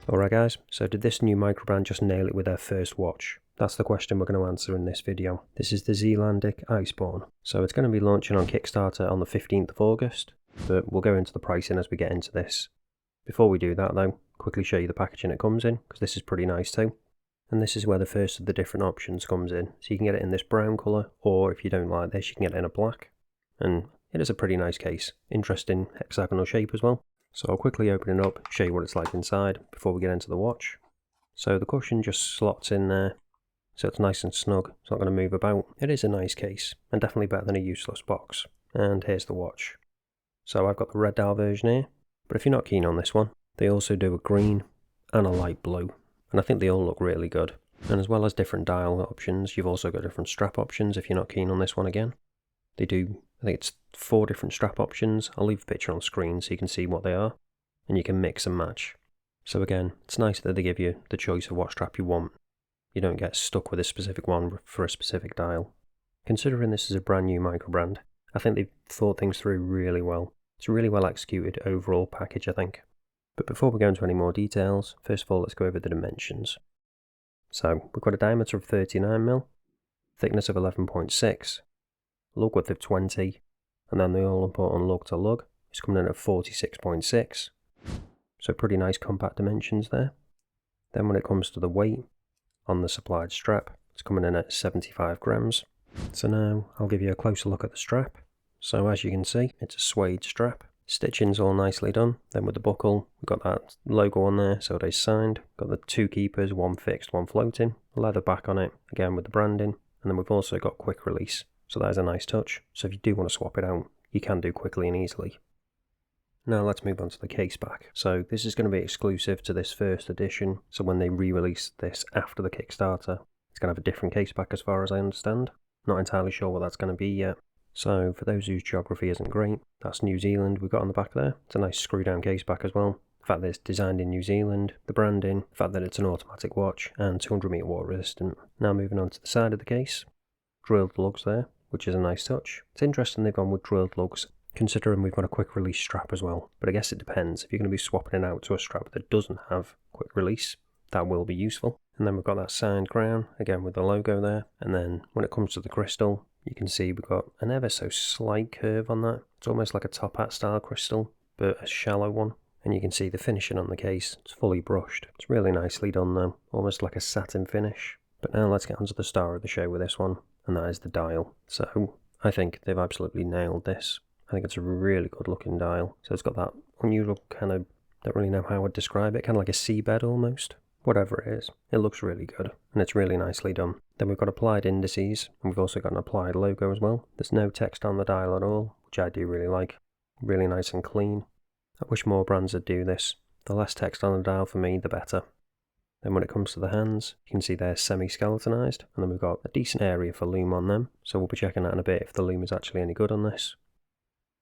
Alright guys, so did this new Microbrand just nail it with their first watch? That's the question we're going to answer in this video. This is the Zealandic Iceborne. So it's going to be launching on Kickstarter on the 15th of August, but we'll go into the pricing as we get into this. Before we do that though, quickly show you the packaging it comes in, because this is pretty nice too. And this is where the first of the different options comes in. So you can get it in this brown colour, or if you don't like this, you can get it in a black. And it is a pretty nice case. Interesting hexagonal shape as well. So I'll quickly open it up, show you what it's like inside before we get into the watch. So the cushion just slots in there, so it's nice and snug, it's not going to move about. It is a nice case, and definitely better than a useless box. And here's the watch. So I've got the red dial version here, but if you're not keen on this one, they also do a green and a light blue. And I think they all look really good. And as well as different dial options, you've also got different strap options if you're not keen on this one again. They do, I think it's 4 different strap options. I'll leave a picture on screen so you can see what they are, and you can mix and match. So again, it's nice that they give you the choice of what strap you want. You don't get stuck with a specific one for a specific dial. Considering this is a brand new Microbrand, I think they've thought things through really well. It's a really well executed overall package, I think. But before we go into any more details, first of all let's go over the dimensions. So we've got a diameter of 39mm, thickness of 11.6, lug width of 20, and then the all important lug to lug is coming in at 46.6. So pretty nice compact dimensions there. Then when it comes to the weight on the supplied strap, it's coming in at 75 grams. So now I'll give you a closer look at the strap. So as you can see, it's a suede strap. Stitching's all nicely done. Then with the buckle, we've got that logo on there, so it is signed. Got the 2 keepers, one fixed, one floating. Leather back on it, again with the branding. And then we've also got quick release. So that is a nice touch. So if you do want to swap it out, you can do quickly and easily. Now let's move on to the case back. So this is going to be exclusive to this first edition. So when they re-release this after the Kickstarter, it's going to have a different case back as far as I understand. Not entirely sure what that's going to be yet. So for those whose geography isn't great, that's New Zealand we've got on the back there. It's a nice screw down case back as well. The fact that it's designed in New Zealand, the branding, the fact that it's an automatic watch and 200 meter water resistant. Now moving on to the side of the case. Drilled lugs there, which is a nice touch. It's interesting they've gone with drilled lugs, considering we've got a quick release strap as well. But I guess it depends. If you're going to be swapping it out to a strap that doesn't have quick release, that will be useful. And then we've got that signed crown, again with the logo there. And then when it comes to the crystal, you can see we've got an ever so slight curve on that. It's almost like a top hat style crystal, but a shallow one. And you can see the finishing on the case, it's fully brushed. It's really nicely done though, almost like a satin finish. But now let's get onto the star of the show with this one, and that is the dial. So I think they've absolutely nailed this. I think it's a really good looking dial. So it's got that unusual kind of, don't really know how I'd describe it, kind of like a seabed almost. Whatever it is, it looks really good, and it's really nicely done. Then we've got applied indices, and we've also got an applied logo as well. There's no text on the dial at all, which I do really like. Really nice and clean. I wish more brands would do this. The less text on the dial for me, the better. Then when it comes to the hands, you can see they're semi-skeletonized, and then we've got a decent area for lume on them, so we'll be checking that in a bit if the lume is actually any good on this.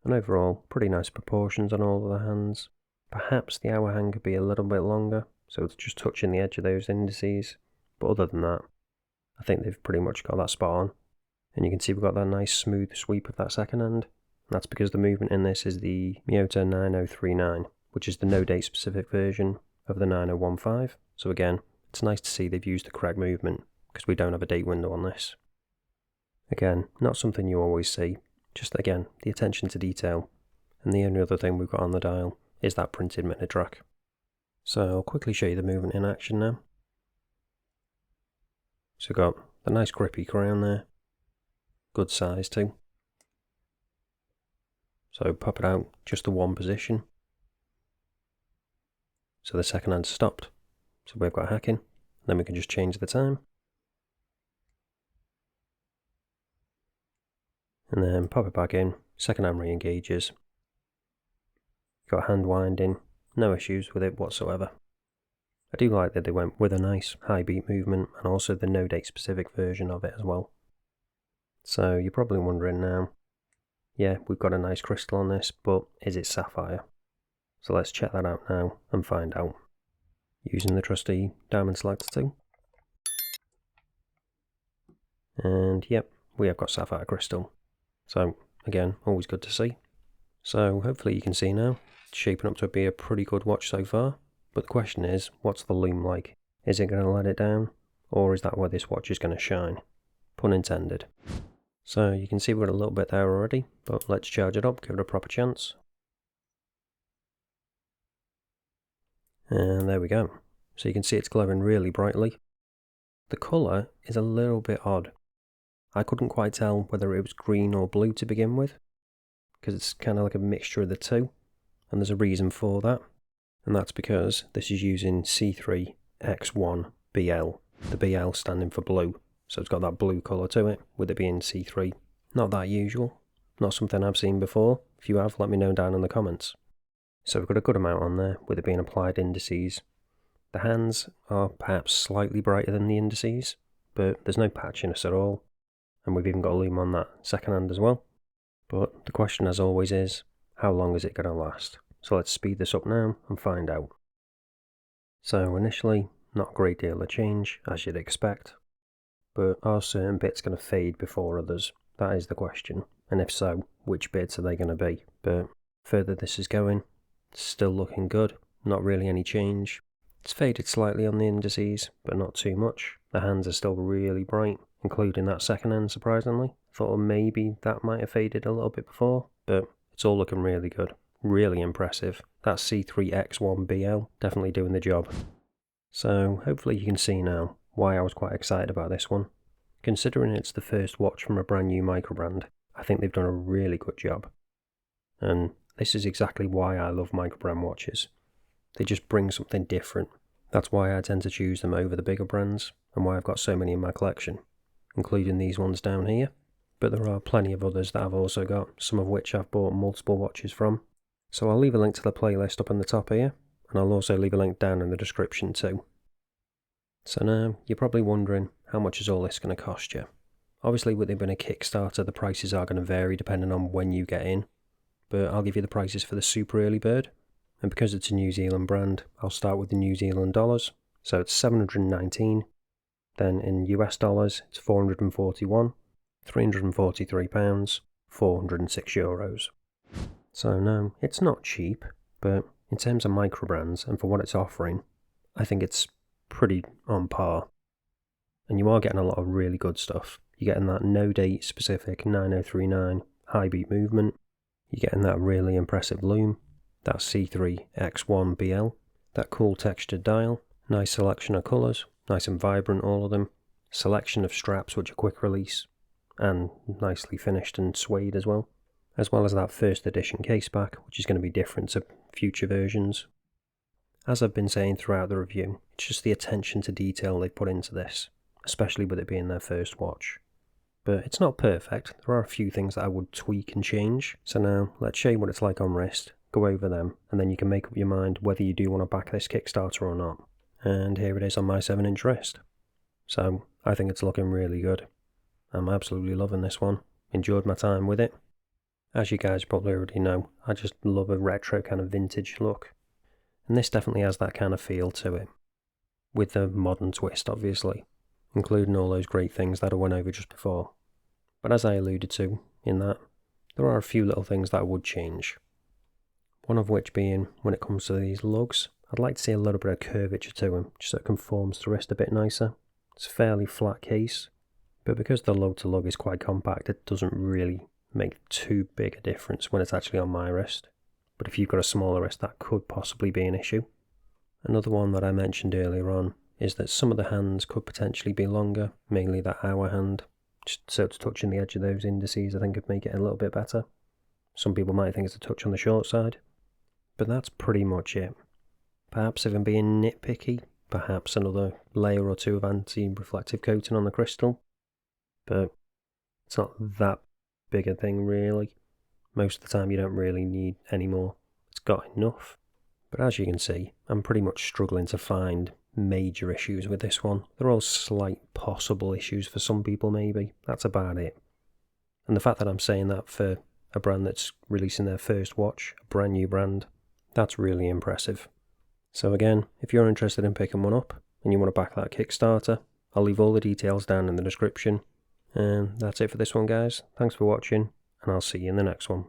And overall, pretty nice proportions on all of the hands. Perhaps the hour hand could be a little bit longer, so it's just touching the edge of those indices, but other than that, I think they've pretty much got that spot on. And you can see we've got that nice smooth sweep of that second hand. That's because the movement in this is the Miyota 9039, which is the no date specific version of the 9015. So again, it's nice to see they've used the correct movement, because we don't have a date window on this. Again, not something you always see, just again, the attention to detail. And the only other thing we've got on the dial is that printed minute track. So I'll quickly show you the movement in action now. So we've got the nice grippy crown there, good size too. So pop it out just to one position. So the second hand's stopped. So we've got hacking, then we can just change the time. And then pop it back in, second hand re-engages. Got hand winding, no issues with it whatsoever. I do like that they went with a nice high beat movement and also the no date specific version of it as well. So you're probably wondering now, yeah, we've got a nice crystal on this, but is it sapphire? So let's check that out now and find out. Using the trusty diamond selector tool. And yep, we have got sapphire crystal. So again, always good to see. So hopefully you can see now, it's shaping up to be a pretty good watch so far. But the question is, what's the Lume like? Is it going to let it down? Or is that where this watch is going to shine? Pun intended. So you can see we've got a little bit there already, but let's charge it up, give it a proper chance. And there we go. So you can see it's glowing really brightly. The colour is a little bit odd. I couldn't quite tell whether it was green or blue to begin with, because it's kind of like a mixture of the two, and there's a reason for that. And that's because this is using C3X1BL, the BL standing for blue. So it's got that blue colour to it, with it being C3. Not that usual, not something I've seen before. If you have, let me know down in the comments. So we've got a good amount on there, with it being applied indices. The hands are perhaps slightly brighter than the indices, but there's no patchiness at all. And we've even got a Lume on that second hand as well. But the question as always is, how long is it going to last? So let's speed this up now and find out. So initially, not a great deal of change, as you'd expect. But are certain bits going to fade before others? That is the question. And if so, which bits are they going to be? But further this is going, it's still looking good. Not really any change. It's faded slightly on the indices, but not too much. The hands are still really bright, including that second hand, surprisingly. Thought maybe that might have faded a little bit before, but it's all looking really good. Really impressive. That C3X1BL definitely doing the job. So hopefully you can see now why I was quite excited about this one. Considering it's the first watch from a brand new Microbrand, I think they've done a really good job. And this is exactly why I love Microbrand watches. They just bring something different. That's why I tend to choose them over the bigger brands, and why I've got so many in my collection, including these ones down here. But there are plenty of others that I've also got, some of which I've bought multiple watches from. So I'll leave a link to the playlist up on the top here, and I'll also leave a link down in the description too. So now, you're probably wondering, how much is all this going to cost you? Obviously with it being a Kickstarter, the prices are going to vary depending on when you get in, but I'll give you the prices for the super early bird. And because it's a New Zealand brand, I'll start with the New Zealand dollars. So it's 719. Then in US dollars, it's 441, 343 pounds, 406 euros. So no, it's not cheap, but in terms of Microbrands and for what it's offering, I think it's pretty on par. And you are getting a lot of really good stuff. You're getting that no date specific 9039 high beat movement. You're getting that really impressive Lume. That C3X1BL, that cool textured dial, nice selection of colours, nice and vibrant all of them, selection of straps which are quick release, and nicely finished and suede as well as that first edition caseback, which is going to be different to future versions. As I've been saying throughout the review, it's just the attention to detail they've put into this, especially with it being their first watch. But it's not perfect, there are a few things that I would tweak and change, so now let's show you what it's like on wrist. Go over them, and then you can make up your mind whether you do want to back this Kickstarter or not. And here it is on my 7-inch wrist. So, I think it's looking really good. I'm absolutely loving this one. Enjoyed my time with it. As you guys probably already know, I just love a retro kind of vintage look. And this definitely has that kind of feel to it. With the modern twist, obviously. Including all those great things that I went over just before. But as I alluded to in that, there are a few little things that I would change. One of which being, when it comes to these lugs, I'd like to see a little bit of curvature to them, just so it conforms to the wrist a bit nicer. It's a fairly flat case, but because the lug to lug is quite compact, it doesn't really make too big a difference when it's actually on my wrist. But if you've got a smaller wrist, that could possibly be an issue. Another one that I mentioned earlier on is that some of the hands could potentially be longer, mainly that hour hand, just so it's touching the edge of those indices I think would make it a little bit better. Some people might think it's a touch on the short side. But that's pretty much it. Perhaps if I'm being nitpicky, perhaps another layer or two of anti-reflective coating on the crystal. But it's not that big a thing really. Most of the time you don't really need any more. It's got enough. But as you can see, I'm pretty much struggling to find major issues with this one. They're all slight possible issues for some people maybe. That's about it. And the fact that I'm saying that for a brand that's releasing their first watch, a brand new brand, that's really impressive. So again, if you're interested in picking one up and you want to back that Kickstarter, I'll leave all the details down in the description. And that's it for this one guys. Thanks for watching, and I'll see you in the next one.